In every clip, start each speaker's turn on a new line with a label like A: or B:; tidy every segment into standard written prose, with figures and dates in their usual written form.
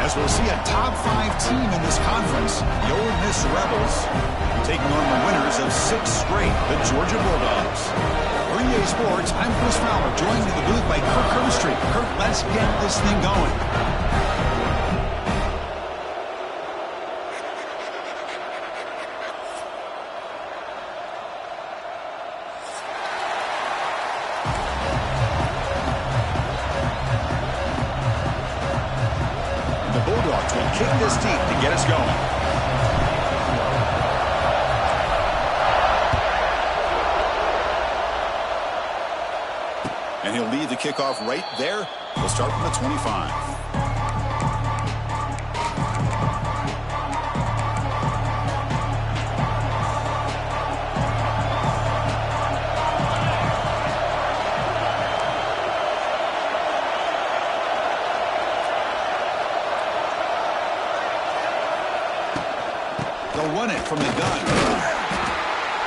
A: As we'll see a top-5 team in this conference, the Ole Miss Rebels, taking on the winners of 6 straight, the Georgia Bulldogs. For EA Sports, I'm Chris Fowler, joined in the booth by Kirk Herbstreit. Kirk, let's get this thing going. Will kick this deep to get us going. And he'll lead the kickoff right there. We'll start from the 25. They'll run it from the gun.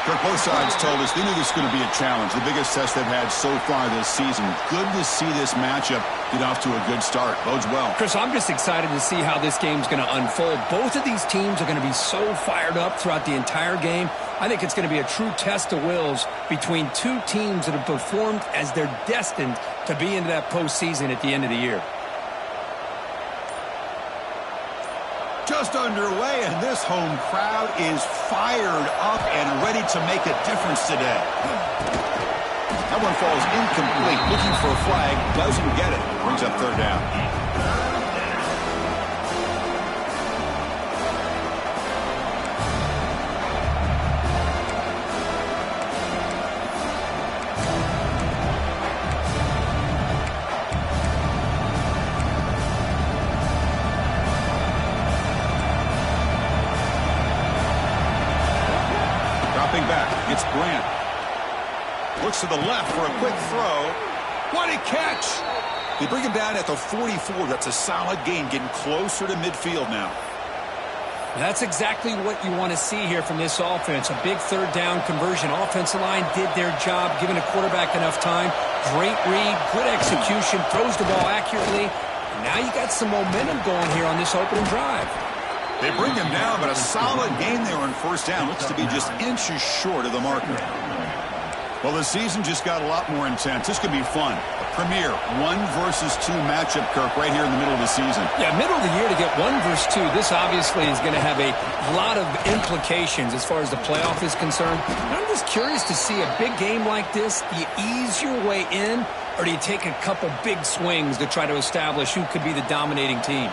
A: Kirk, both sides told us they knew this was going to be a challenge, the biggest test they've had so far this season. Good to see this matchup get off to a good start. Bodes well.
B: Chris, I'm just excited to see how this game's going to unfold. Both of these teams are going to be so fired up throughout the entire game. I think it's going to be a true test of wills between two teams that have performed as they're destined to be into that postseason at the end of the year.
A: Just underway, and this home crowd is fired up and ready to make a difference today. That one falls incomplete. Looking for a flag, doesn't get it. Brings up third down. Back. It's Grant. Looks to the left for a quick throw. What a catch! They bring him down at the 44. That's a solid gain, getting closer to midfield now.
B: That's exactly what you want to see here from this offense. A big third down conversion. Offensive line did their job, giving the quarterback enough time. Great read, good execution, throws the ball accurately. And now you got some momentum going here on this opening drive.
A: They bring him down, but a solid gain there on first down. Looks to be just inches short of the marker. Well, the season just got a lot more intense. This could be fun. A premier 1 versus 2 matchup, Kirk, right here in the middle of the season.
B: Yeah, middle of the year to get 1 versus 2. This obviously is going to have a lot of implications as far as the playoff is concerned. And I'm just curious to see a big game like this. Do you ease your way in, or do you take a couple big swings to try to establish who could be the dominating team?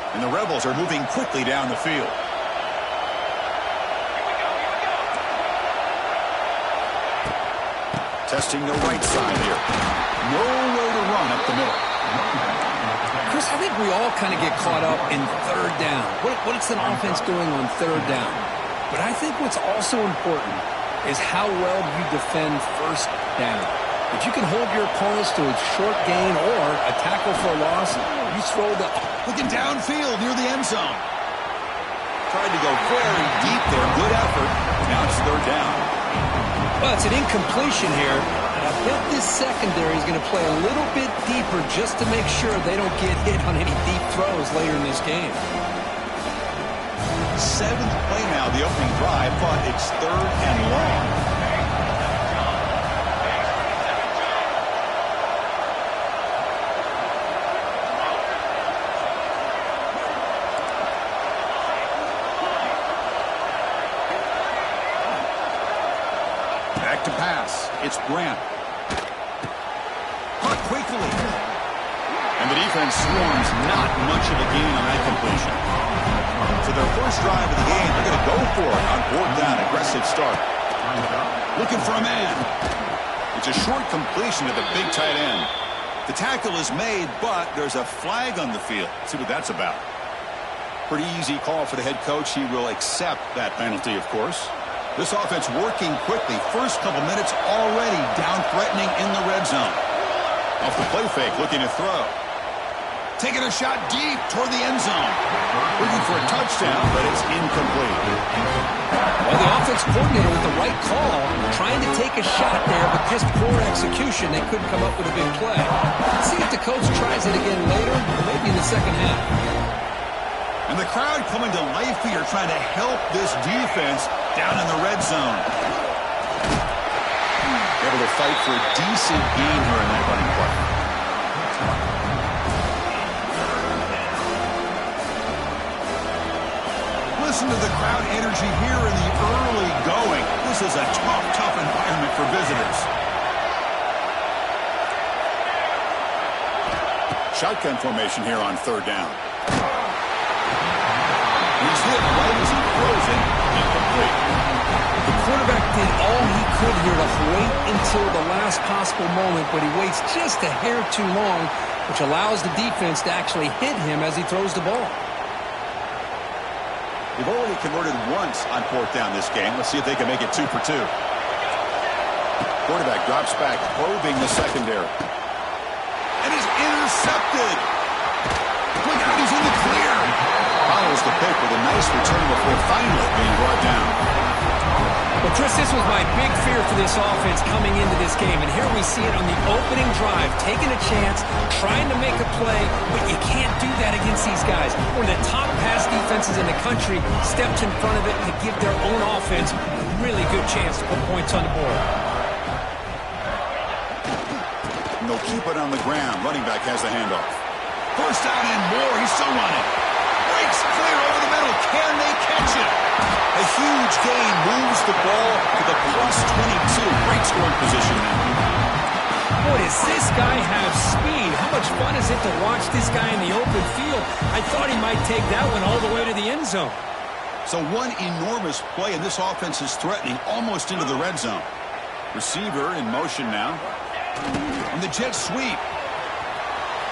A: And the Rebels are moving quickly down the field. Testing the right side here. Nowhere to run up the middle.
B: Chris, I think we all kind of get caught up in third down. What's an offense doing on third down? But I think what's also important is how well you defend first down. If you can hold your opponents to a short gain or a tackle for a loss, you throw the...
A: Looking downfield near the end zone. Tried to go very deep there. Good effort. Now it's third down.
B: Well, it's an incompletion here. And I bet this secondary is going to play a little bit deeper just to make sure they don't get hit on any deep throws later in this game.
A: 7th play now, the opening drive, but it's third and long. Back to pass. It's Grant. Caught quickly. And the defense swarms. Not much of a gain on that completion. So their first drive of the game, they're going to go for it on 4th down. Aggressive start. Looking for a man. It's a short completion to the big tight end. The tackle is made, but there's a flag on the field. Let's see what that's about. Pretty easy call for the head coach. He will accept that penalty, of course. This offense working quickly. First couple minutes already down threatening in the red zone. Off the play fake, looking to throw. Taking a shot deep toward the end zone. Looking for a touchdown, but it's incomplete.
B: Well, the offense coordinator with the right call, trying to take a shot there, but just poor execution. They couldn't come up with a big play. Let's see if the coach tries it again later, or maybe in the second half.
A: And the crowd coming to life here, trying to help this defense down in the red zone. Able to fight for a decent gain here in that running play. Listen to the crowd energy here in the early going. This is a tough environment for visitors. Shotgun formation here on third down. He's hit right as he throws it. Incomplete.
B: The quarterback did all he could here to wait until the last possible moment, but he waits just a hair too long, which allows the defense to actually hit him as he throws the ball.
A: They've already converted once on fourth down this game. Let's see if they can make it 2 for 2. Quarterback drops back, probing the secondary. And is intercepted. Look out, he's in the clear. Follows the pick with a nice return before finally being brought down.
B: Well, Chris, this was my big fear for this offense coming into this game. And here we see it on the opening drive, taking a chance, trying to make a play, but you can't do that against these guys. One of the top pass defenses in the country steps in front of it to give their own offense a really good chance to put points on the board.
A: And they'll keep it on the ground. Running back has the handoff. First down and more. He's still running. Breaks clear over the middle. Can they catch it? A huge gain moves the ball to the +22. Great scoring position now.
B: Boy, does this guy have speed. How much fun is it to watch this guy in the open field? I thought he might take that one all the way to the end zone.
A: So one enormous play, and this offense is threatening almost into the red zone. Receiver in motion now. And the jet sweep.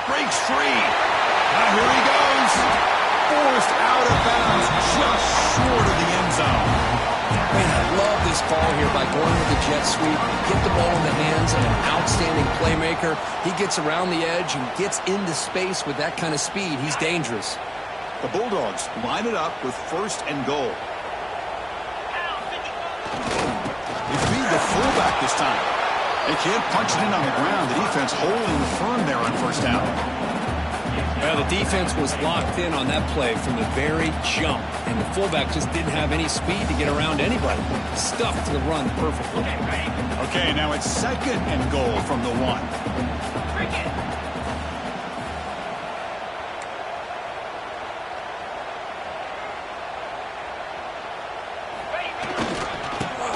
A: Breaks free. Now here he goes. Forced out of bounds, just short of the end zone.
B: Man, I love this call here by going with the jet sweep. Get the ball in the hands of an outstanding playmaker. He gets around the edge and gets into space with that kind of speed. He's dangerous.
A: The Bulldogs line it up with first and goal. They feed the fullback this time. They can't punch it in on the ground. The defense holding firm there on first down.
B: Well, the defense was locked in on that play from the very jump, and the fullback just didn't have any speed to get around anybody. Stuffed the run perfectly.
A: Okay, now it's second and goal from the 1.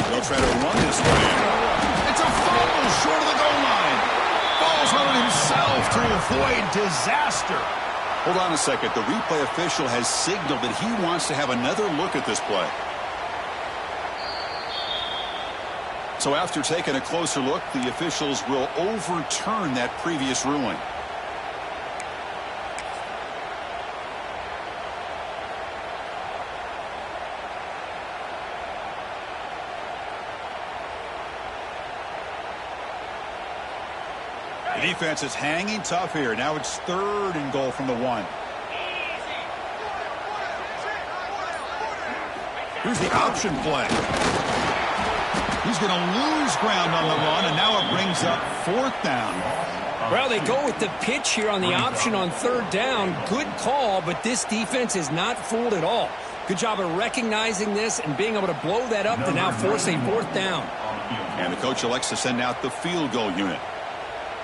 A: They'll try to run this way. It's a fumble short of the goal line. Falls on himself to avoid disaster. Hold on a second. The replay official has signaled that he wants to have another look at this play. So after taking a closer look, the officials will overturn that previous ruling. The defense is hanging tough here. Now it's third and goal from the 1. Here's the option play. He's going to lose ground on the run, and now it brings up fourth down.
B: Well, they go with the pitch here on the option on third down. Good call, but this defense is not fooled at all. Good job of recognizing this and being able to blow that up to now force a fourth down.
A: And the coach elects to send out the field goal unit.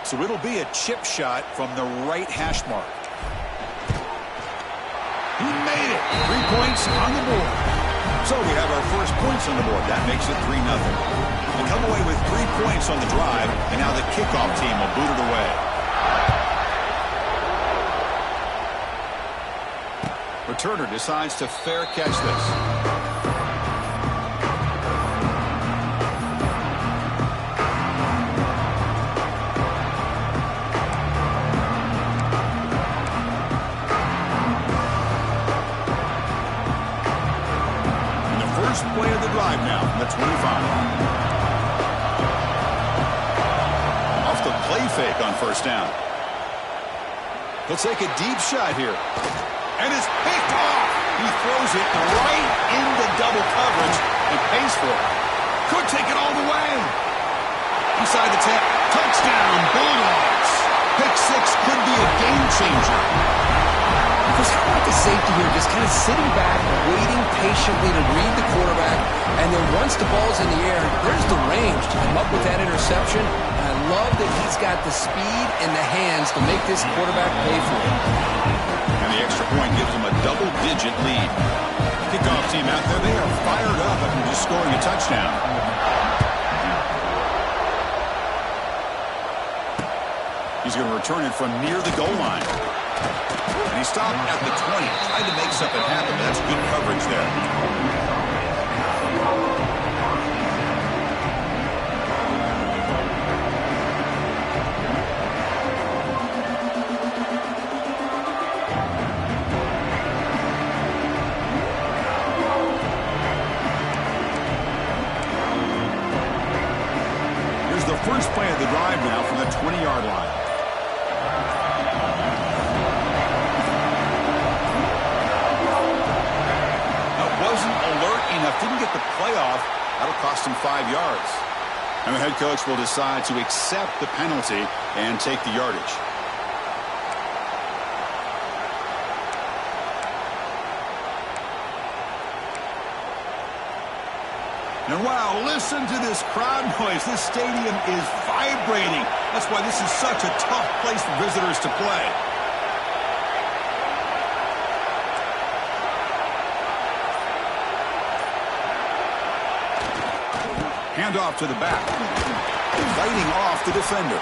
A: So it'll be a chip shot from the right hash mark. He made it. 3 points on the board. So we have our first points on the board. That makes it 3-0. They come away with 3 points on the drive, and now the kickoff team will boot it away. Returner decides to fair catch this. Play of the drive now from the 25. Off the play fake on first down. He'll take a deep shot here. And it's picked off. He throws it right into double coverage and pays for it. Could take it all the way. Inside the 10. Touchdown, Bulldogs. Pick 6 could be a game changer.
B: Chris, how about the safety here just kind of sitting back, waiting patiently to read the quarterback, and then once the ball's in the air, there's the range to come up with that interception. And I love that he's got the speed and the hands to make this quarterback pay for it.
A: And the extra point gives them a double-digit lead. Kickoff team out there, they are fired up after just scoring a touchdown. He's going to return it from near the goal line. And he stopped at the 20. Tried to make something happen, but that's good coverage there. Here's the first play of the drive now from the 20-yard line. Didn't get the playoff. That'll cost him 5 yards. And the head coach will decide to accept the penalty and take the yardage. And wow, listen to this crowd noise. This stadium is vibrating. That's why this is such a tough place for visitors to play. Handoff to the back. Fighting off the defender.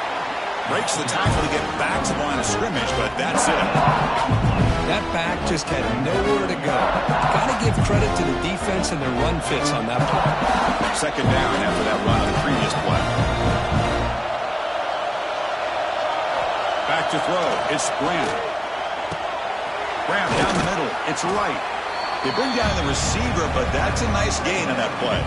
A: Breaks the tackle to get back to the line of scrimmage, but that's it.
B: That back just had nowhere to go. Got to give credit to the defense and their run fits on that play.
A: Second down after that run on the previous play. Back to throw. It's Graham. Graham down the middle. It's right. They bring down the receiver, but that's a nice gain on that play.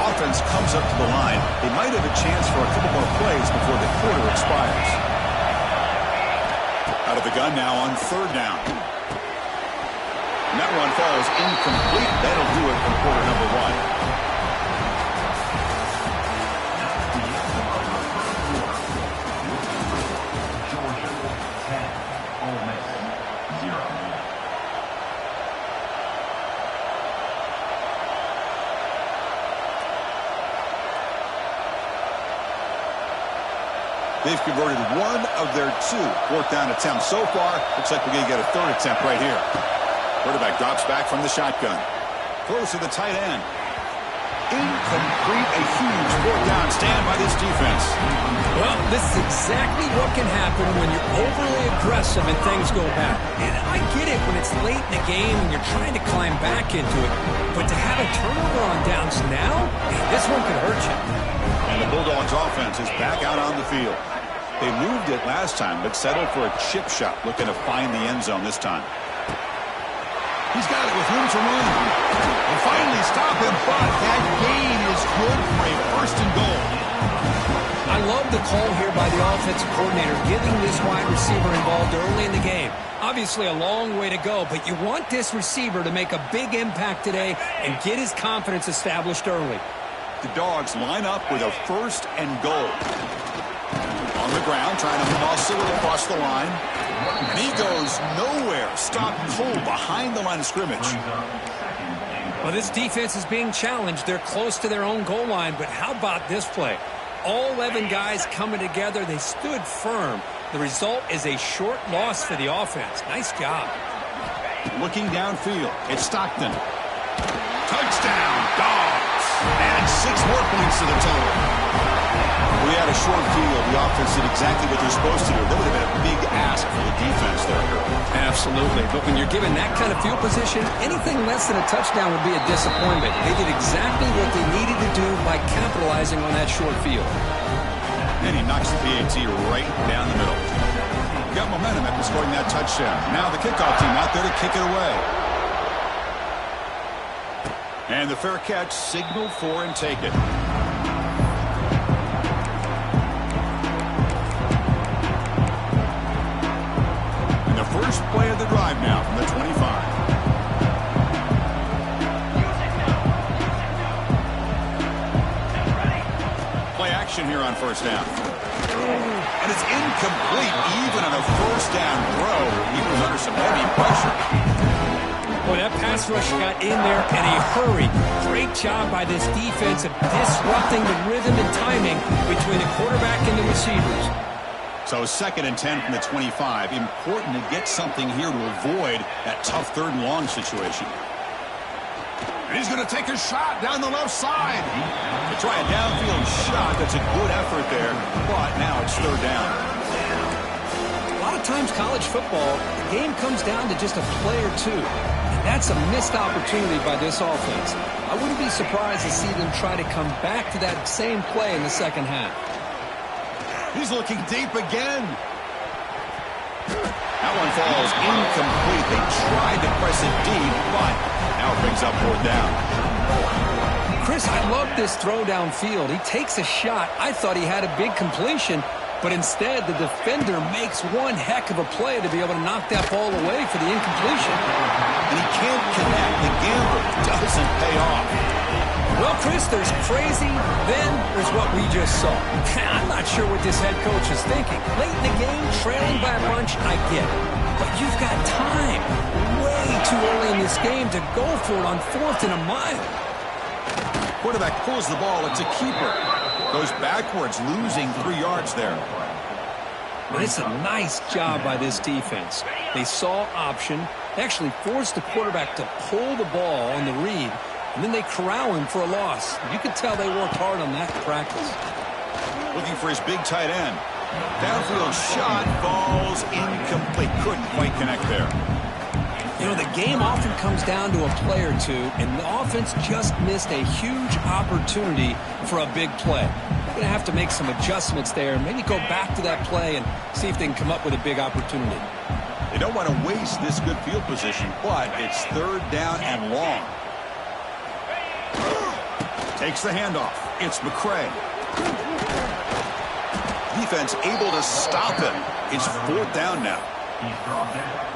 A: Offense comes up to the line. They might have a chance for a couple more plays before the quarter expires. Out of the gun now on third down. And that run falls incomplete. That'll do it from quarter number 1. They've converted one of their 2 fourth down attempts so far. Looks like we're going to get a third attempt right here. Quarterback drops back from the shotgun. Throws to the tight end. Incomplete. A huge fourth down stand by this defense.
B: Well, this is exactly what can happen when you're overly aggressive and things go bad. And I get it when it's late in the game and you're trying to climb back into it. But to have a turnover on downs now, this one could hurt you.
A: And the Bulldogs offense is back out on the field. They moved it last time, but settled for a chip shot, looking to find the end zone this time. He's got it with room to run. And finally stop him, but that gain is good for a first and goal.
B: I love the call here by the offensive coordinator, getting this wide receiver involved early in the game. Obviously a long way to go, but you want this receiver to make a big impact today and get his confidence established early.
A: The Dogs line up with a first and goal. On the ground, trying to muscle it across the line. And he goes nowhere. Stopped cold behind the line of scrimmage.
B: Well, this defense is being challenged. They're close to their own goal line, but how about this play? All 11 guys coming together. They stood firm. The result is a short loss for the offense. Nice job.
A: Looking downfield, it's Stockton. Touchdown, Dogs. Adding 6 more points to the total. We had a short field. The offense did exactly what they're supposed to do. That would have been a big ask for the defense there.
B: Absolutely. But when you're given that kind of field position, anything less than a touchdown would be a disappointment. They did exactly what they needed to do by capitalizing on that short field.
A: And he knocks the PAT right down the middle. Got momentum after scoring that touchdown. Now the kickoff team out there to kick it away. And the fair catch signaled for and taken. And the first play of the drive now from the 25. Play action here on first down. And it's incomplete even on a first down throw. He was under some heavy pressure.
B: Boy, that pass rush got in there in a hurry. Great job by this defense of disrupting the rhythm and timing between the quarterback and the receivers.
A: So 2nd and 10 from the 25. Important to get something here to avoid that tough 3rd and long situation. And he's going to take a shot down the left side. To try a downfield shot, that's a good effort there, but now it's 3rd down.
B: A lot of times college football, the game comes down to just a play or two. And that's a missed opportunity by this offense. I wouldn't be surprised to see them try to come back to that same play in the second half.
A: He's looking deep again. That one falls incomplete. They tried to press it deep, but now it brings up 4th down.
B: Chris, I love this throw downfield. He takes a shot. I thought he had a big completion, but instead the defender makes one heck of a play to be able to knock that ball away for the incompletion.
A: And he can't connect. The gamble doesn't pay off.
B: Well, Chris, there's crazy, then there's what we just saw. I'm not sure what this head coach is thinking. Late in the game, trailing by a bunch, I get it. But you've got time, way too early in this game to go for it on 4th and a mile.
A: Quarterback pulls the ball. It's a keeper. Goes backwards, losing 3 yards there.
B: But it's a nice job by this defense. They saw option, actually forced the quarterback to pull the ball on the read, and then they corral him for a loss. You could tell they worked hard on that in practice.
A: Looking for his big tight end. Downfield shot falls incomplete. Couldn't quite connect there.
B: You know, the game often comes down to a play or two, and the offense just missed a huge opportunity for a big play. They're going to have to make some adjustments there, maybe go back to that play and see if they can come up with a big opportunity.
A: They don't want to waste this good field position, but it's 3rd down and long. Takes the handoff. It's McCray. Defense able to stop him. It's 4th down now.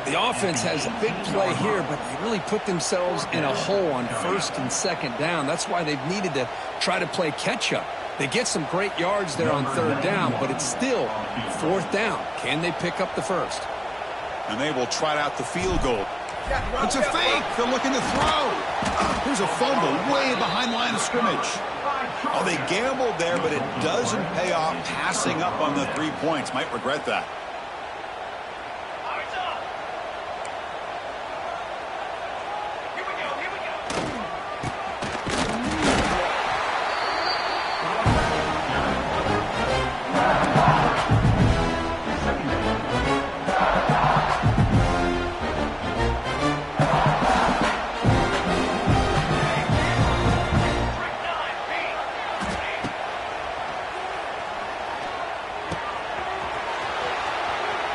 B: The offense has a big play here, but they really put themselves in a hole on 1st and 2nd down. That's why they've needed to try to play catch-up. They get some great yards there on 3rd down, but it's still 4th down. Can they pick up the 1st?
A: And they will trot out the field goal. It's a fake. They're looking to throw. Here's a fumble way behind the line of scrimmage. Oh, they gambled there, but it doesn't pay off. Passing up on the 3 points. Might regret that.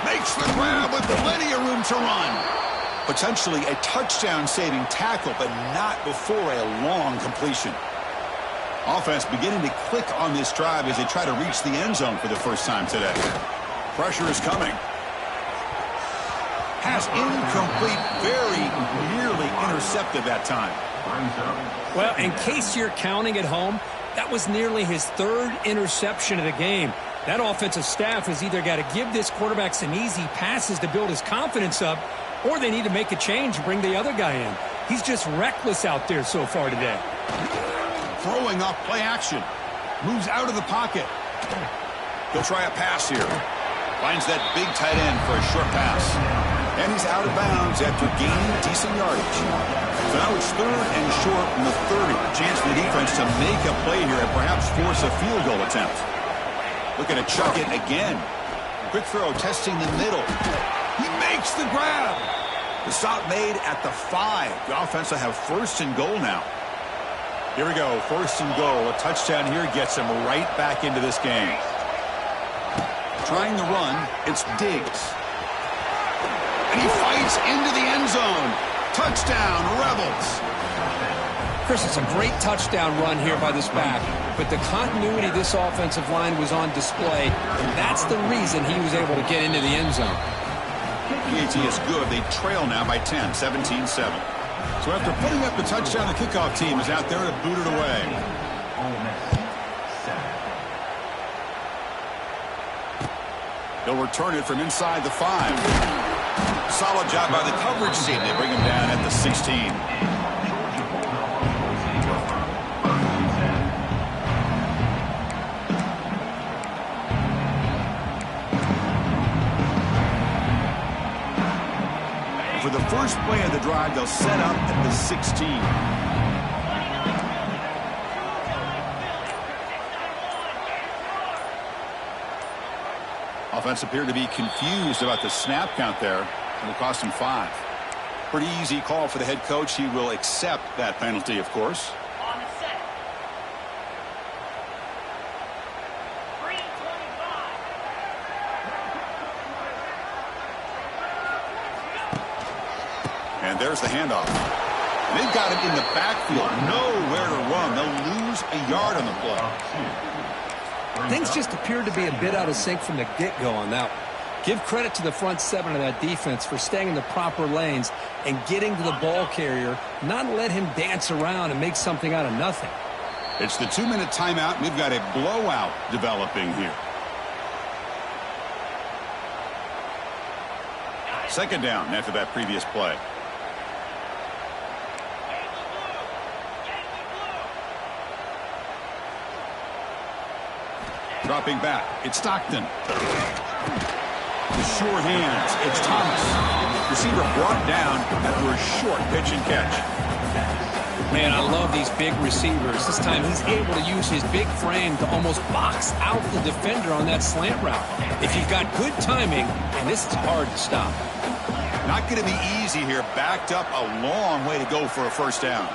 A: Makes the grab with plenty of room to run. Potentially a touchdown-saving tackle, but not before a long completion. Offense beginning to click on this drive as they try to reach the end zone for the first time today. Pressure is coming. Pass incomplete, very nearly intercepted that time.
B: Well, in case you're counting at home, that was nearly his 3rd interception of the game. That offensive staff has either got to give this quarterback some easy passes to build his confidence up, or they need to make a change and bring the other guy in. He's just reckless out there so far today.
A: Throwing off play action. Moves out of the pocket. He'll try a pass here. Finds that big tight end for a short pass. And he's out of bounds after gaining decent yardage. So now it's 3rd and short from the 30. Chance for the defense to make a play here and perhaps force a field goal attempt. Looking to chuck it again. Quick throw, testing the middle. He makes the grab. The stop made at the 5. The offense will have 1st and goal now. Here we go, 1st and goal. A touchdown here gets him right back into this game. Trying the run, it's Diggs. And he fights into the end zone. Touchdown, Rebels.
B: Chris, it's a great touchdown run here by this back, but the continuity this offensive line was on display, and that's the reason he was able to get into the end zone.
A: PAT is good. They trail now by 10, 17-7. So after putting up the touchdown, the kickoff team is out there to boot it away. They'll return it from inside the 5. Solid job by the coverage team. They bring him down at the 16. For the first play of the drive, they'll set up at the 16. Offense appeared to be confused about the snap count there. It'll cost him 5. Pretty easy call for the head coach. He will accept that penalty, of course. And there's the handoff. They've got him in the backfield. Nowhere to run. They'll lose a yard on the play.
B: Things just appeared to be a bit out of sync from the get-go on that one. Give credit to the front 7 of that defense for staying in the proper lanes and getting to the ball carrier, not let him dance around and make something out of nothing.
A: It's the 2-minute timeout. We've got a blowout developing here. Second down after that previous play. Dropping back, it's Stockton. The sure hands, it's Thomas. Receiver brought down after a short pitch and catch.
B: Man, I love these big receivers. This time he's able to use his big frame to almost box out the defender on that slant route. If you've got good timing, and this is hard to stop.
A: Not going to be easy here. Backed up a long way to go for a first down.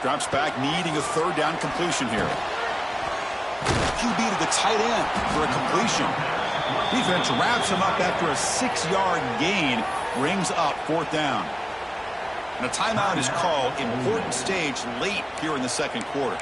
A: Drops back, needing a third down completion here. QB to the tight end for a completion. Defense wraps him up after a 6-yard gain. Brings up fourth down. And a timeout is called. Important stage late here in the second quarter.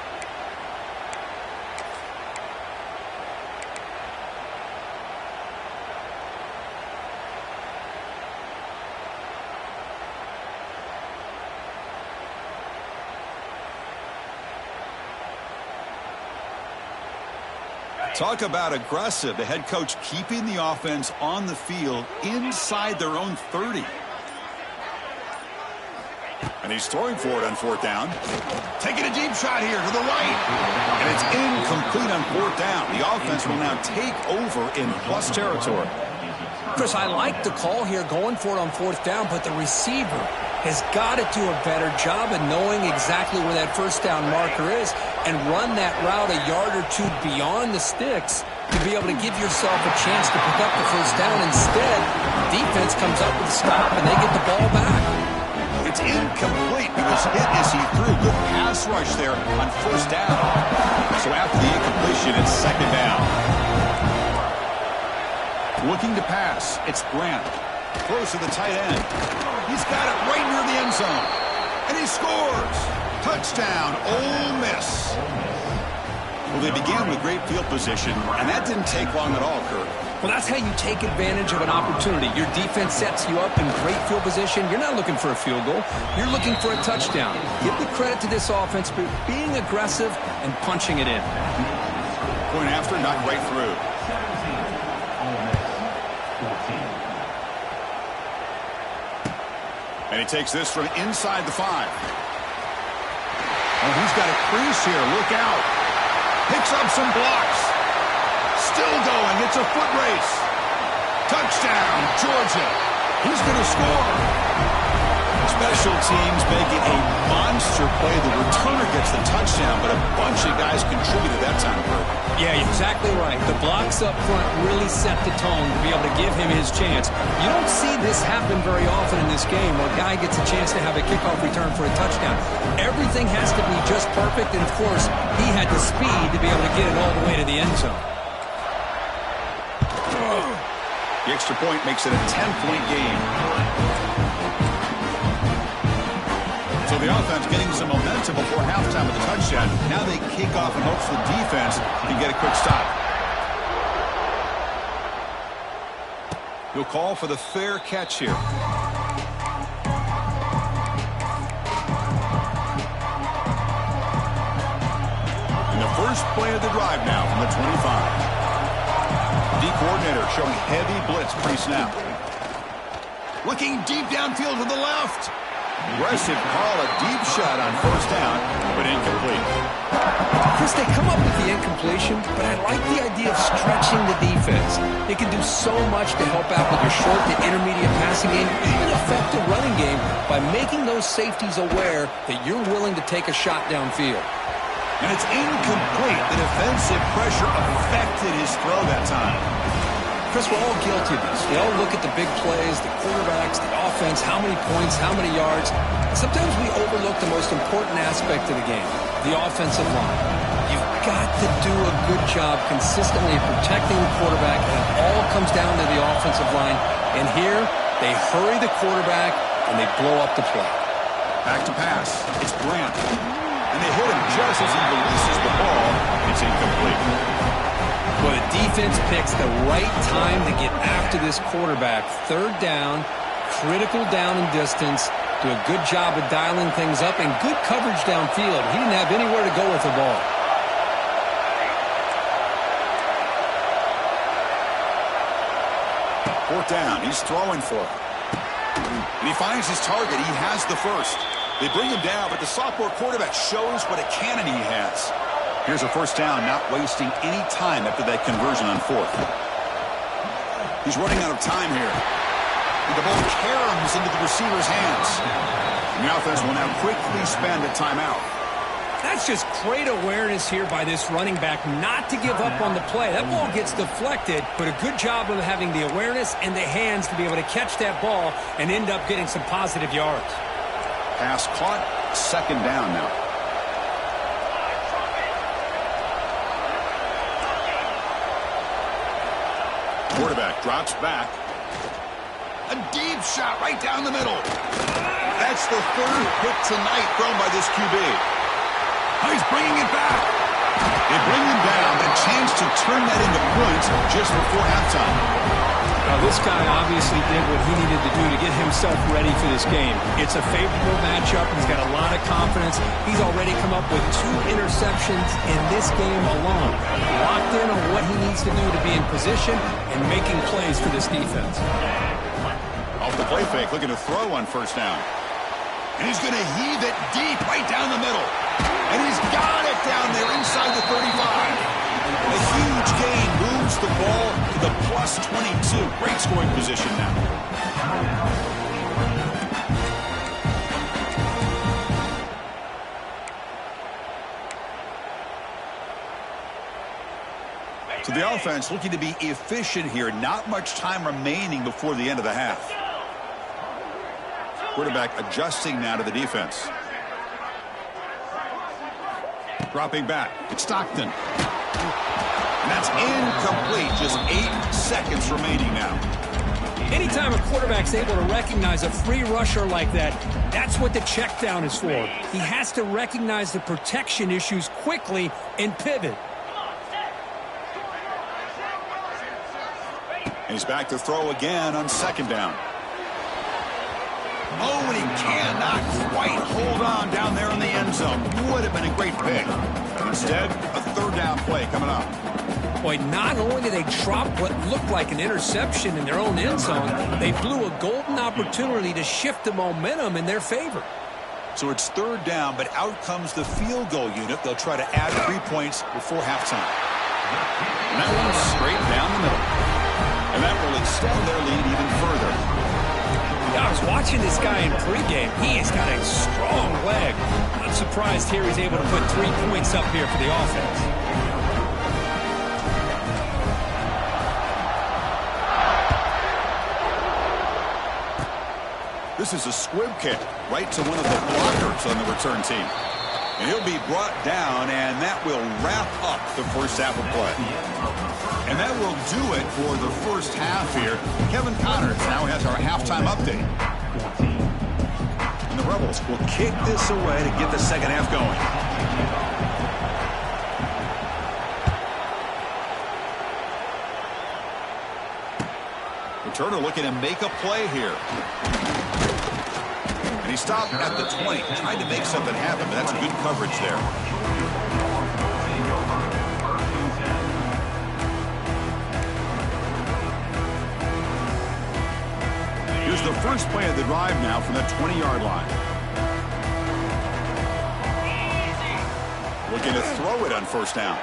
A: Talk about aggressive. The head coach keeping the offense on the field inside their own 30. And he's throwing for it on fourth down. Taking a deep shot here to the right. And it's incomplete on fourth down. The offense will now take over in plus territory.
B: Chris, I like the call here going for it on fourth down, but the receiver has got to do a better job of knowing exactly where that first down marker is and run that route a yard or two beyond the sticks to be able to give yourself a chance to pick up the first down. Instead, defense comes up with a stop and they get the ball back.
A: It's incomplete because hit as he threw. Good pass rush there on first down. So after the incompletion, it's second down. Looking to pass, it's Grant. Throws to the tight end. He's got it right near the end zone. And he scores. Touchdown, Ole Miss. Well, they began with great field position, and that didn't take long at all, Kurt.
B: Well, that's how you take advantage of an opportunity. Your defense sets you up in great field position. You're not looking for a field goal. You're looking for a touchdown. Give the credit to this offense for being aggressive and punching it in.
A: Going after, not right through. And he takes this from inside the 5. Oh, he's got a crease here. Look out. Picks up some blocks. Still going. It's a foot race. Touchdown, Georgia. He's going to score. Special teams making a monster play. The returner gets the touchdown, but a bunch of guys contributed that time, Kurt.
B: Yeah, exactly right. The blocks up front really set the tone to be able to give him his chance. You don't see this happen very often in this game where a guy gets a chance to have a kickoff return for a touchdown. Everything has to be just perfect, and, of course, he had the speed to be able to get it all the way to the end zone.
A: The extra point makes it a 10-point game. So the offense getting some momentum before halftime with a touchdown. Now they kick off in hopes the defense can get a quick stop. He'll call for the fair catch here. And the first play of the drive now from the 25. D coordinator showing heavy blitz pre-snap. Looking deep downfield to the left. Aggressive call, a deep shot on first down, but incomplete.
B: Chris, they come up with the incompletion, but I like the idea of stretching the defense. They can do so much to help out with your short to intermediate passing game, even affect the running game by making those safeties aware that you're willing to take a shot downfield.
A: And it's incomplete. The defensive pressure affected his throw that time.
B: Chris, we're all guilty of this. We all look at the big plays, the quarterbacks, the offense, how many points, how many yards. Sometimes we overlook the most important aspect of the game, the offensive line. You've got to do a good job consistently protecting the quarterback, and it all comes down to the offensive line. And here, they hurry the quarterback, and they blow up the play.
A: Back to pass. It's Grant. And they hit him just as he releases the ball. It's incomplete.
B: Well, the defense picks the right time to get after this quarterback. Third down, critical down and distance. Do a good job of dialing things up and good coverage downfield. He didn't have anywhere to go with the ball.
A: Fourth down. He's throwing for it. And he finds his target. He has the first. They bring him down, but the sophomore quarterback shows what a cannon he has. Here's a first down, not wasting any time after that conversion on fourth. He's running out of time here. And the ball caroms into the receiver's hands. And the offense will now quickly spend a timeout.
B: That's just great awareness here by this running back not to give up on the play. That ball gets deflected, but a good job of having the awareness and the hands to be able to catch that ball and end up getting some positive yards.
A: Pass caught, second down now. Quarterback drops back. A deep shot right down the middle. That's the third hit tonight thrown by this QB. Oh, he's bringing it back. They bring him down, but a chance to turn that into points just before halftime.
B: Now, this guy obviously did what he needed to do to get himself ready for this game. It's a favorable matchup. He's got a lot of confidence. He's already come up with 2 interceptions in this game alone. Locked in on what he needs to do to be in position and making plays for this defense.
A: Off the play fake, looking to throw on first down. And he's going to heave it deep right down the middle. And he's got it down there inside the 35. A huge gain moves the ball to the plus 22. Great scoring position now. So the offense looking to be efficient here. Not much time remaining before the end of the half. Quarterback adjusting now to the defense. Dropping back. It's Stockton. And that's incomplete. Just 8 seconds remaining now.
B: Anytime a quarterback's able to recognize a free rusher like that, that's what the check down is for. He has to recognize the protection issues quickly and pivot.
A: And he's back to throw again on second down. Oh, and he cannot quite hold on down there in the end zone. Would have been a great pick. Instead, a third down play coming up.
B: Boy, not only did they drop what looked like an interception in their own end zone, they blew a golden opportunity to shift the momentum in their favor.
A: So it's third down, but out comes the field goal unit. They'll try to add 3 points before halftime. And that one's straight down the middle. And that will extend their lead even further.
B: I was watching this guy in pregame. He has got a strong leg. Not surprised here he's able to put 3 points up here for the offense.
A: This is a squib kick right to one of the blockers on the return team. And he'll be brought down, and that will wrap up the first half of play. And that will do it for the first half here. Kevin Connors now has our halftime update. And the Rebels will kick this away to get the second half going. Returner looking to make a play here. And he stopped at the 20, trying to make something happen, but that's good coverage there. Here's the first play of the drive now from the 20-yard line. Looking to throw it on first down.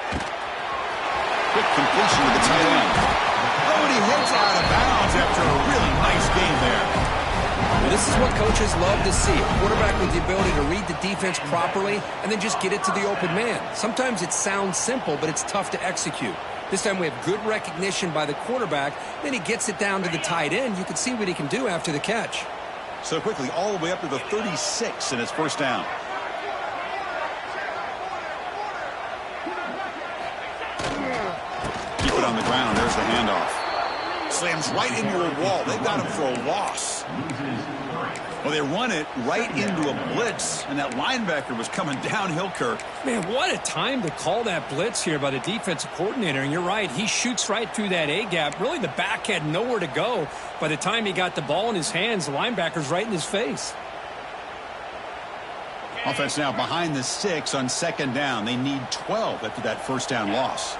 A: Quick completion to the tight end. Oh, and he heads out of bounds after a really nice game there.
B: Well, this is what coaches love to see. A quarterback with the ability to read the defense properly and then just get it to the open man. Sometimes it sounds simple, but it's tough to execute. This time we have good recognition by the quarterback. Then he gets it down to the tight end. You can see what he can do after the catch.
A: So quickly, all the way up to the 36 in his first down. Keep it on the ground. There's the handoff. Slams right into a wall. They got him for a loss. Well, they run it right into a blitz, and that linebacker was coming downhill, Kirk.
C: Man, what a time to call that blitz here by the defensive coordinator. And you're right, he shoots right through that A-gap. Really, the back had nowhere to go. By the time he got the ball in his hands, the linebacker's right in his face.
A: Offense now behind the 6 on second down. They need 12 after that first down loss.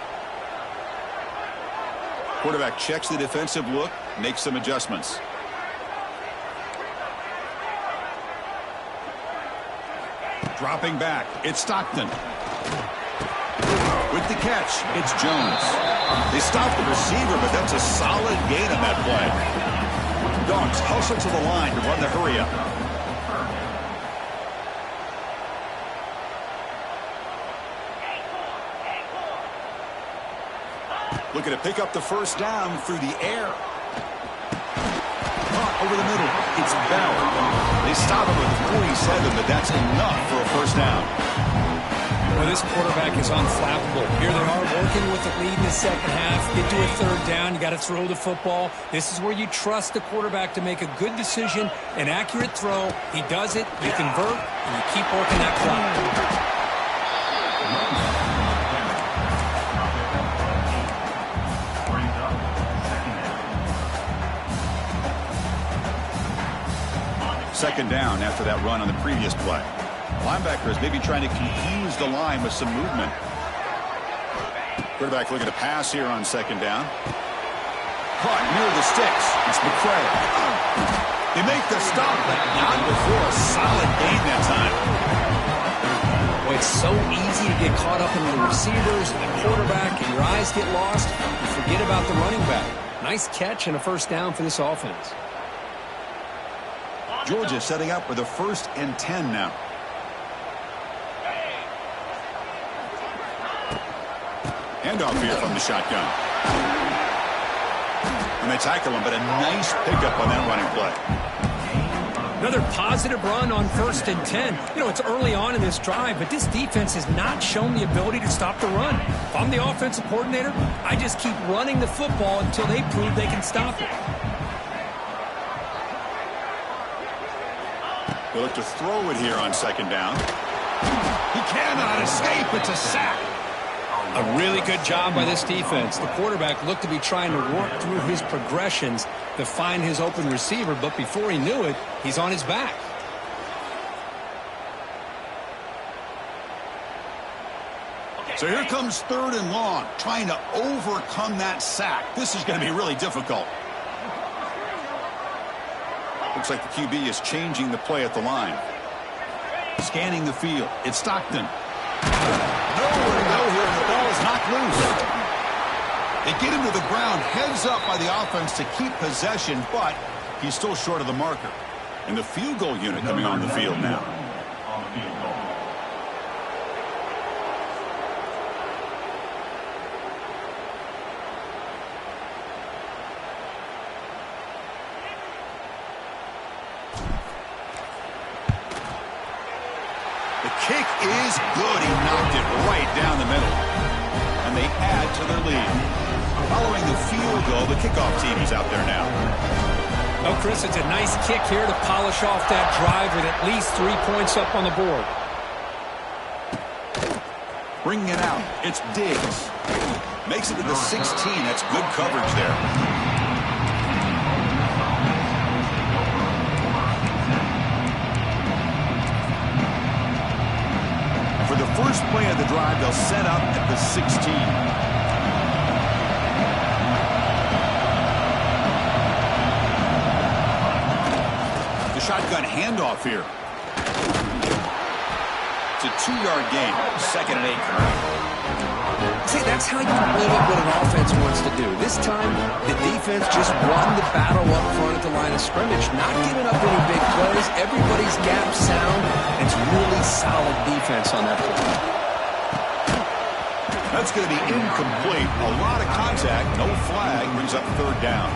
A: Quarterback checks the defensive look, makes some adjustments. Dropping back, it's Stockton. With the catch, it's Jones. They stop the receiver, but that's a solid gain on that play. Dogs hustle to the line to run the hurry up. Looking to pick up the first down through the air. Caught over the middle. It's Bell. They stop him with 47, but that's enough for a first down.
C: Well, this quarterback is unflappable. Here they are working with the lead in the second half. Get to a third down. You got to throw the football. This is where you trust the quarterback to make a good decision, an accurate throw. He does it. You convert, and you keep working that clock.
A: Second down after that run on the previous play. Linebacker is maybe trying to confuse the line with some movement. Quarterback looking to pass here on second down. Caught near the sticks. It's McCray. They make the stop, but not before a solid gain that time.
B: Well, it's so easy to get caught up in the receivers and the quarterback, and your eyes get lost. You forget about the running back. Nice catch and a first down for this offense.
A: Georgia setting up with a 1st and 10 now. Handoff here from the shotgun. And they tackle him, but a nice pickup on that running play.
C: Another positive run on 1st and 10. You know, it's early on in this drive, but this defense has not shown the ability to stop the run. If I'm the offensive coordinator, I just keep running the football until they prove they can stop it.
A: They look to throw it here on second down. He cannot escape. It's a sack.
B: A really good job by this defense. The quarterback looked to be trying to work through his progressions to find his open receiver, but before he knew it, he's on his back.
A: So here comes 3rd and long, trying to overcome that sack. This is going to be really difficult. Looks like the QB is changing the play at the line. Scanning the field. It's Stockton. Nowhere to go here, and the ball is knocked loose. They get him to the ground, heads up by the offense to keep possession, but he's still short of the marker. And the field goal unit coming on the field now. is good. He knocked it right down the middle. And they add to their lead. Following the field goal, the kickoff team is out there now.
C: Oh, Chris, it's a nice kick here to polish off that drive with at least 3 points up on the board.
A: Bringing it out, it's Diggs. Makes it to the 16. That's good coverage there. And for the first play of the drive, they'll set up at the 16. The shotgun handoff here. It's a 2-yard gain. 2nd and 8 currently.
B: See, that's how you limit what an offense wants to do. This time, the defense just won the battle up front at the line of scrimmage, not giving up any big plays. Everybody's gap sound. It's really solid defense on that play.
A: That's going to be incomplete. A lot of contact. No flag. Brings up 3rd down.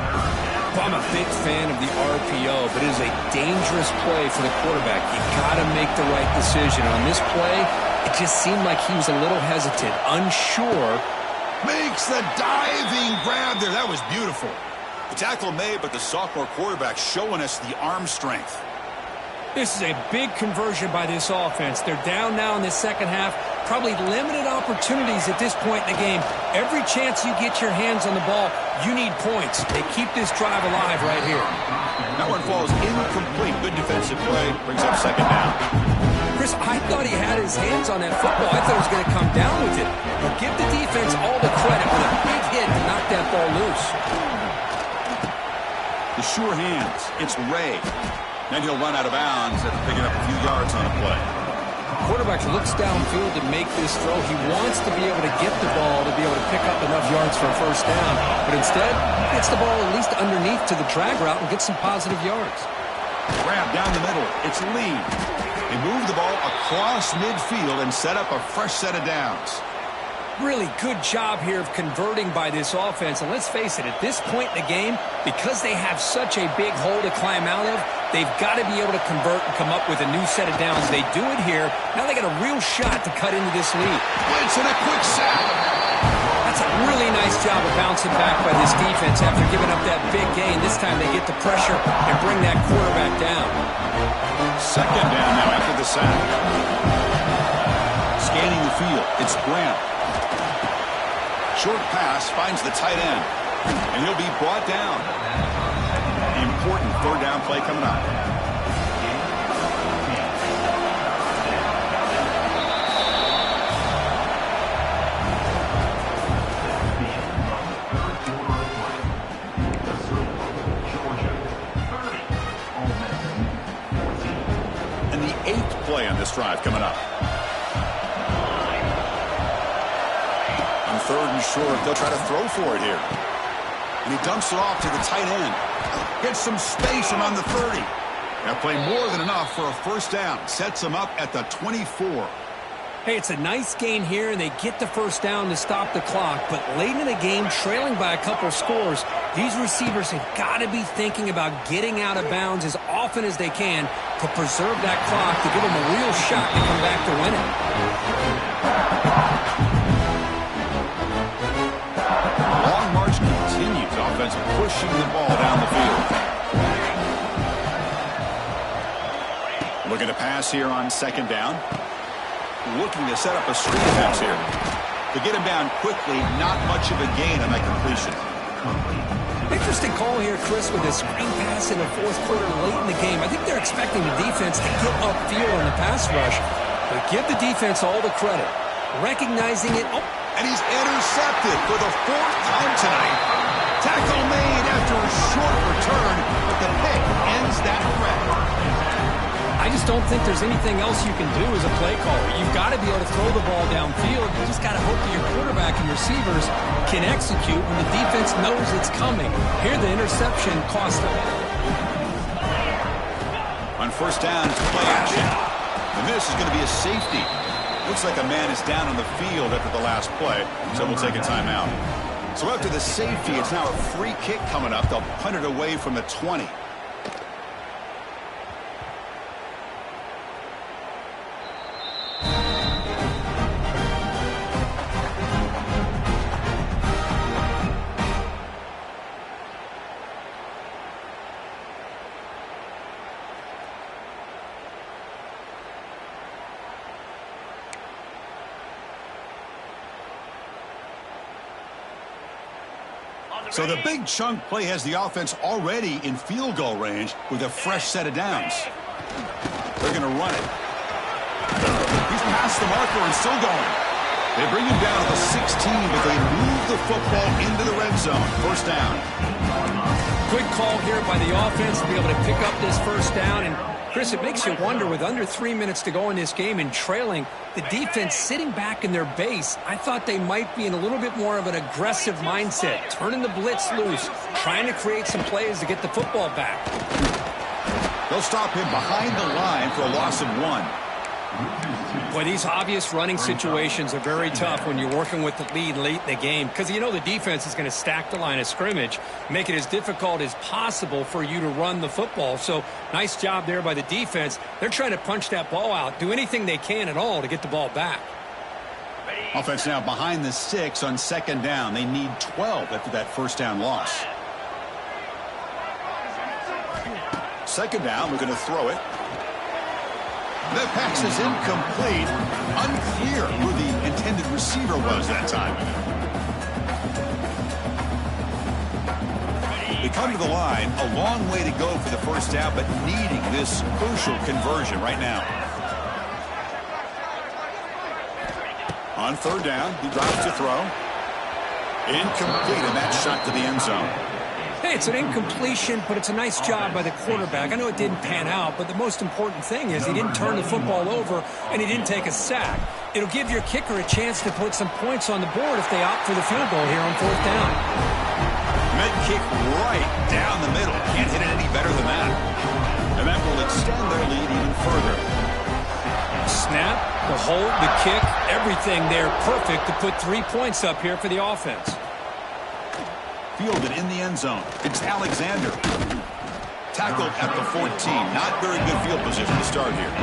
B: I'm a big fan of the RPO, but it is a dangerous play for the quarterback. You got to make the right decision. On this play, it just seemed like he was a little hesitant, unsure.
A: Makes the diving grab there. That was beautiful. The tackle made, but the sophomore quarterback showing us the arm strength.
C: This is a big conversion by this offense. They're down now in the second half. Probably limited opportunities at this point in the game. Every chance you get your hands on the ball, you need points. They keep this drive alive right here.
A: That one falls incomplete. Good defensive play. Brings up 2nd down.
B: Chris, I thought he had his hands on that football. I thought he was going to come down with it. But give the defense all the credit with a big hit to knock that ball loose.
A: The sure hands. It's Ray. Then he'll run out of bounds after picking up a few yards on a play.
B: Quarterback looks downfield to make this throw. He wants to be able to get the ball to be able to pick up enough yards for a 1st down. But instead, gets the ball at least underneath to the drag route and gets some positive yards.
A: Grab down the middle. It's Lee. They move the ball across midfield and set up a fresh set of downs.
C: Really good job here of converting by this offense. And let's face it, at this point in the game, because they have such a big hole to climb out of, they've got to be able to convert and come up with a new set of downs. They do it here. Now they got a real shot to cut into this lead.
A: Blitz and a quick sack.
C: That's a really nice job of bouncing back by this defense after giving up that big gain. This time they get the pressure and bring that quarterback down.
A: 2nd down now after the sack. Scanning the field. It's Graham. Short pass finds the tight end. And he'll be brought down. Important 3rd down play coming up. And the 8th play on this drive coming up. On 3rd and short, they'll try to throw for it here. And he dumps it off to the tight end. Gets some space around the 30. That play more than enough for a 1st down. Sets him up at the 24.
C: Hey, it's a nice gain here, and they get the 1st down to stop the clock. But late in the game, trailing by a couple scores, these receivers have got to be thinking about getting out of bounds as often as they can to preserve that clock, to give them a real shot to come back to win it.
A: Long march continues. Offense pushing the ball down the field. Looking to pass here on 2nd down. Looking to set up a screen pass here. To get him down quickly, not much of a gain on that completion.
B: Interesting call here, Chris, with a screen pass in the 4th quarter late in the game. I think they're expecting the defense to get upfield on the pass rush. But give the defense all the credit. Recognizing it. Oh.
A: And he's intercepted for the 4th time tonight. Tackle made after a short return, but the pick ends that threat.
C: I just don't think there's anything else you can do as a play caller. You've got to be able to throw the ball downfield. You just got to hope that your quarterback and receivers can execute when the defense knows it's coming. Here, the interception cost them.
A: On 1st down, it's play action. And this is going to be a safety. Looks like a man is down on the field after the last play, so we'll take a timeout. So after the safety, it's now a free kick coming up. They'll punt it away from the 20. So the big chunk play has the offense already in field goal range with a fresh set of downs. They're going to run it. He's past the marker and still going. They bring him down to the 16, but they move the football into the red zone. First down.
B: Good call here by the offense to be able to pick up this first down. And, Chris, it makes you wonder, with under 3 minutes to go in this game and trailing, the defense sitting back in their base, I thought they might be in a little bit more of an aggressive mindset, turning the blitz loose, trying to create some plays to get the football back.
A: They'll stop him behind the line for a loss of 1.
B: Boy, these obvious running situations are very tough when you're working with the lead late in the game, because you know the defense is going to stack the line of scrimmage, make it as difficult as possible for you to run the football. So nice job there by the defense. They're trying to punch that ball out, do anything they can at all to get the ball back.
A: Offense now behind the 6 on second down. They need 12 after that first down loss. Second down, we're going to throw it. The pass is incomplete. Unclear who the intended receiver was that time. They come to the line, a long way to go for the first down, but needing this crucial conversion right now. On third down, he drops to throw. Incomplete, and that shot to the end zone.
B: Hey, it's an incompletion, but it's a nice job by the quarterback. I know it didn't pan out, but the most important thing is he didn't turn the football over and he didn't take a sack. It'll give your kicker a chance to put some points on the board if they opt for the field goal here on fourth down.
A: Med kick right down the middle. Can't hit it any better than that. And that will extend their lead even further.
B: Snap, the hold, the kick, everything there perfect to put 3 points up here for the offense.
A: Fielded in the end zone. It's Alexander. Tackled at the 14. Not very good field position to start here.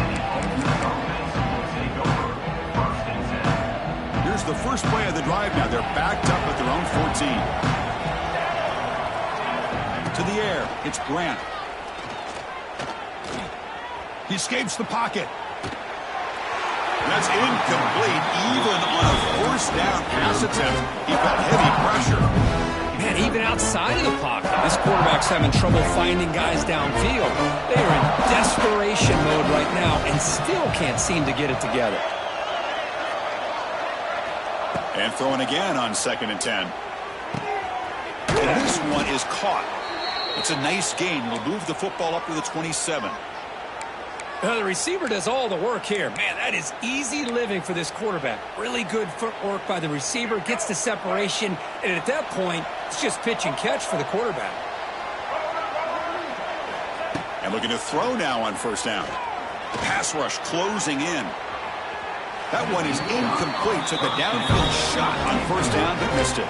A: Here's the first play of the drive now. They're backed up at their own 14. To the air. It's Grant. He escapes the pocket. That's incomplete. Even on a first down pass attempt, he felt heavy pressure.
B: Man, even outside of the pocket, this quarterback's having trouble finding guys downfield. They are in desperation mode right now and still can't seem to get it together.
A: And throwing again on 2nd and 10. And this one is caught. It's a nice gain. We'll move the football up to the 27.
B: The receiver does all the work here. Man, that is easy living for this quarterback. Really good footwork by the receiver, gets the separation, and at that point, it's just pitch and catch for the quarterback.
A: And looking to throw now on first down. Pass rush closing in. That one is incomplete. Took a downfield shot on first down, but missed it.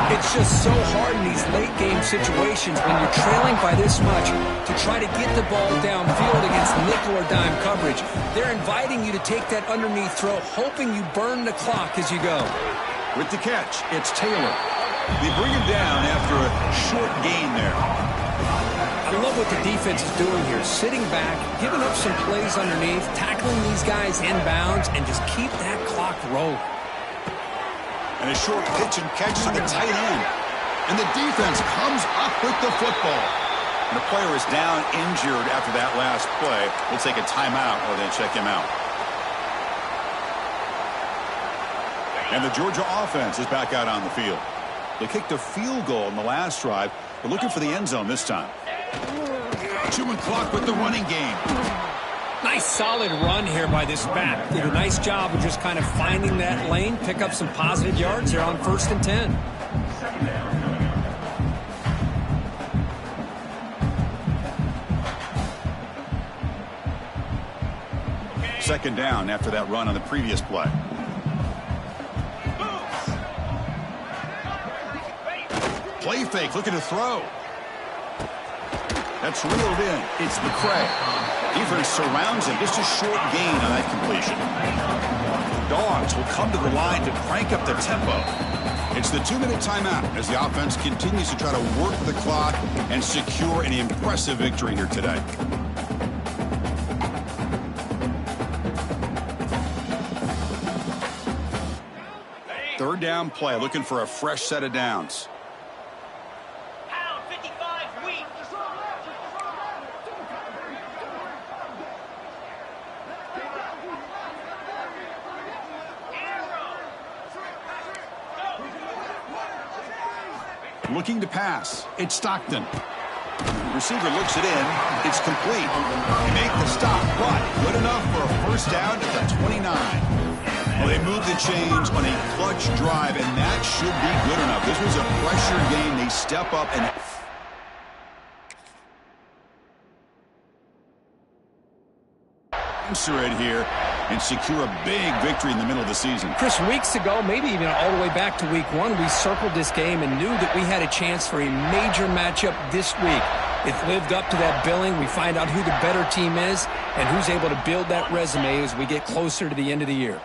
B: It's just so hard in these late game situations when you're trailing by this much to try to get the ball downfield against nickel or dime coverage. They're inviting you to take that underneath throw, hoping you burn the clock as you go.
A: With the catch, it's Taylor. They bring him down after a short gain there.
B: I love what the defense is doing here, sitting back, giving up some plays underneath, tackling these guys inbounds, and just keep that clock rolling.
A: And a short pitch and catch to the tight end. And the defense comes up with the football. And the player is down injured after that last play. We'll take a timeout or then check him out. And the Georgia offense is back out on the field. They kicked a field goal in the last drive. They're looking for the end zone this time. Chewing clock with the running game.
B: Nice solid run here by this back. Did a nice job of just kind of finding that lane, pick up some positive yards here on 1st and 10.
A: Second down after that run on the previous play. Play fake, looking to throw. That's reeled in. It's McCray. Defense surrounds him. Just a short gain on that completion. Dogs will come to the line to crank up the tempo. It's the 2-minute timeout as the offense continues to try to work the clock and secure an impressive victory here today. Third down play, looking for a fresh set of downs. Looking to pass. It's Stockton. Receiver looks it in. It's complete. They make the stop, but good enough for a first down at the 29. Well, they move the chains on a clutch drive, and that should be good enough. This was a pressure game. They step up and answer it here and secure a big victory in the middle of the season.
B: Chris, weeks ago, maybe even all the way back to week 1, we circled this game and knew that we had a chance for a major matchup this week. It lived up to that billing. We find out who the better team is and who's able to build that resume as we get closer to the end of the year.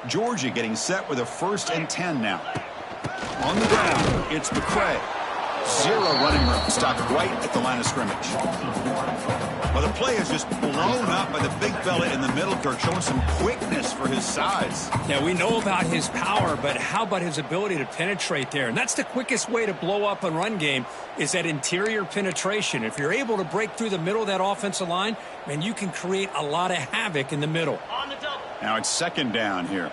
A: Georgia getting set with a 1st and 10 now. On the ground, it's McCray. 0 running room, stopped right at the line of scrimmage. Well, the play is just blown up by the big fella in the middle, Kirk, showing some quickness for his size.
C: Yeah, we know about his power, but how about his ability to penetrate there? And that's the quickest way to blow up a run game is that interior penetration. If you're able to break through the middle of that offensive line, man, you can create a lot of havoc in the middle.
D: On the double.
A: Now it's 2nd down here.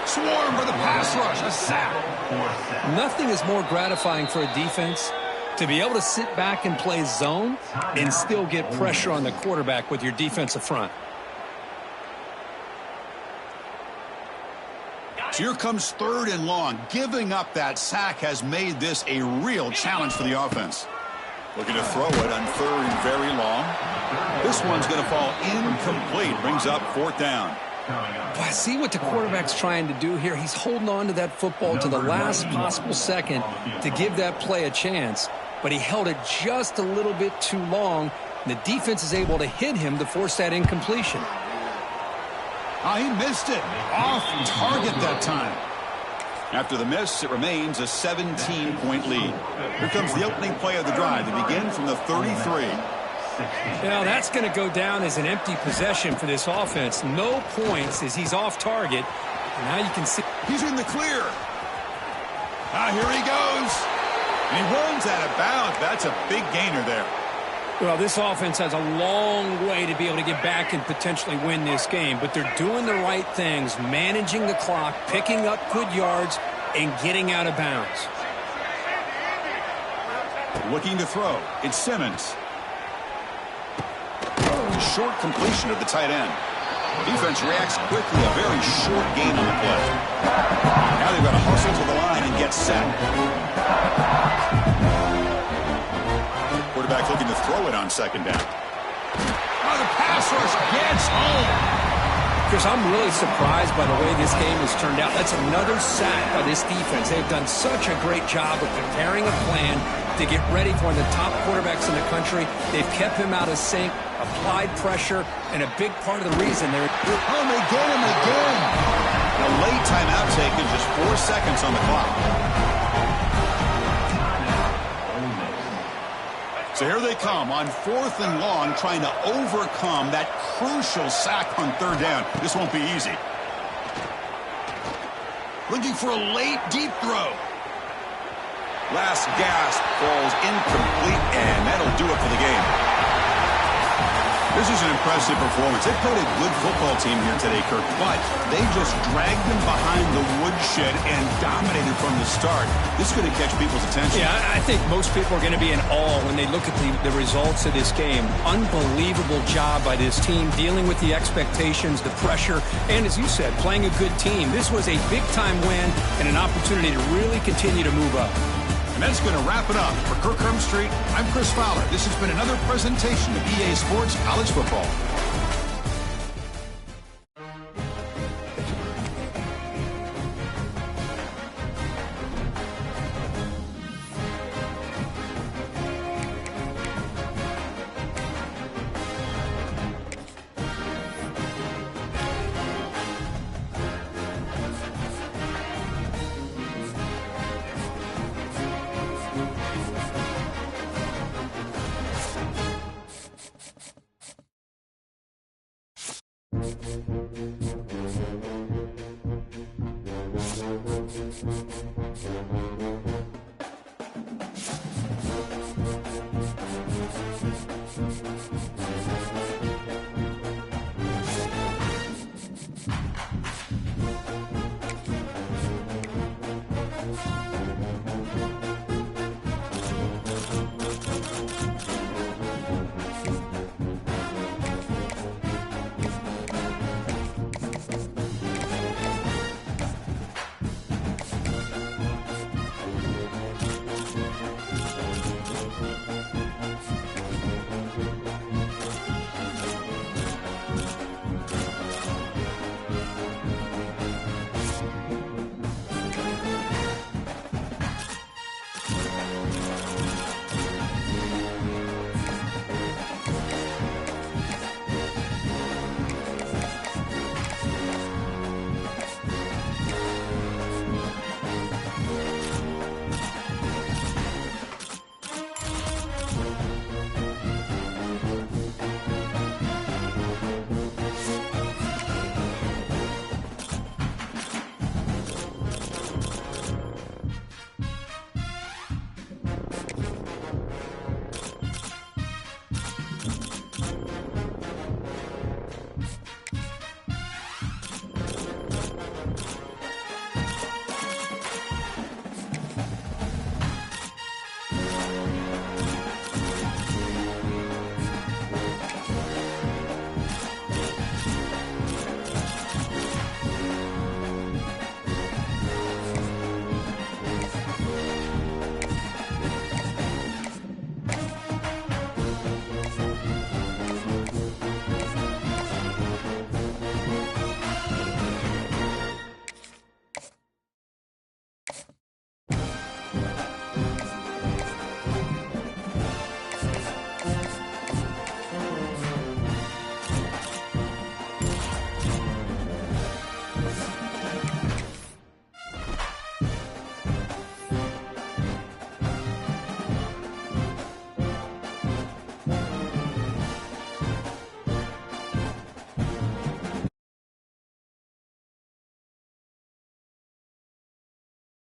A: Swarm for the pass rush. A sack.
B: Nothing is more gratifying for a defense to be able to sit back and play zone and still get pressure on the quarterback with your defensive front.
A: So here comes 3rd and long. Giving up that sack has made this a real challenge for the offense. Looking to throw it on 3rd and very long. This one's going to fall incomplete. Brings up 4th down.
B: But I see what the quarterback's trying to do here. He's holding on to that football to the last possible second to give that play a chance. But he held it just a little bit too long. And the defense is able to hit him to force that incompletion.
A: He missed it. Off target that time. After the miss, it remains a 17-point lead. Here comes the opening play of the drive to begin from the 33.
C: Now, that's going to go down as an empty possession for this offense. No points as he's off target. And now you can see
A: he's in the clear. Here he goes. And he runs out of bounds. That's a big gainer there.
C: Well, this offense has a long way to be able to get back and potentially win this game. But they're doing the right things, managing the clock, picking up good yards, and getting out of bounds.
A: Looking to throw. It's Simmons. Short completion of the tight end. Defense reacts quickly. A very short gain on the play. Now they've got to hustle to the line and get set. Quarterback looking to throw it on 2nd down. The pass rush gets home.
B: Chris, I'm really surprised by the way this game has turned out. That's another sack by this defense. They've done such a great job of preparing a plan to get ready for one of the top quarterbacks in the country. They've kept him out of sync, applied pressure, and a big part of the reason they're...
A: Oh, they get him again. A late timeout taken, just 4 seconds on the clock. So here they come on 4th and long, trying to overcome that crucial sack on 3rd down. This won't be easy. Looking for a late deep throw. Last gasp falls incomplete, and that'll do it for the game. This is an impressive performance. They played a good football team here today, Kirk, but they just dragged them behind the woodshed and dominated from the start. This is going to catch people's attention.
C: Yeah, I think most people are going to be in awe when they look at the results of this game. Unbelievable job by this team, dealing with the expectations, the pressure, and as you said, playing a good team. This was a big-time win and an opportunity to really continue to move up.
A: And that's going to wrap it up. For Kirk Herbstreit, I'm Chris Fowler. This has been another presentation of EA Sports College Football.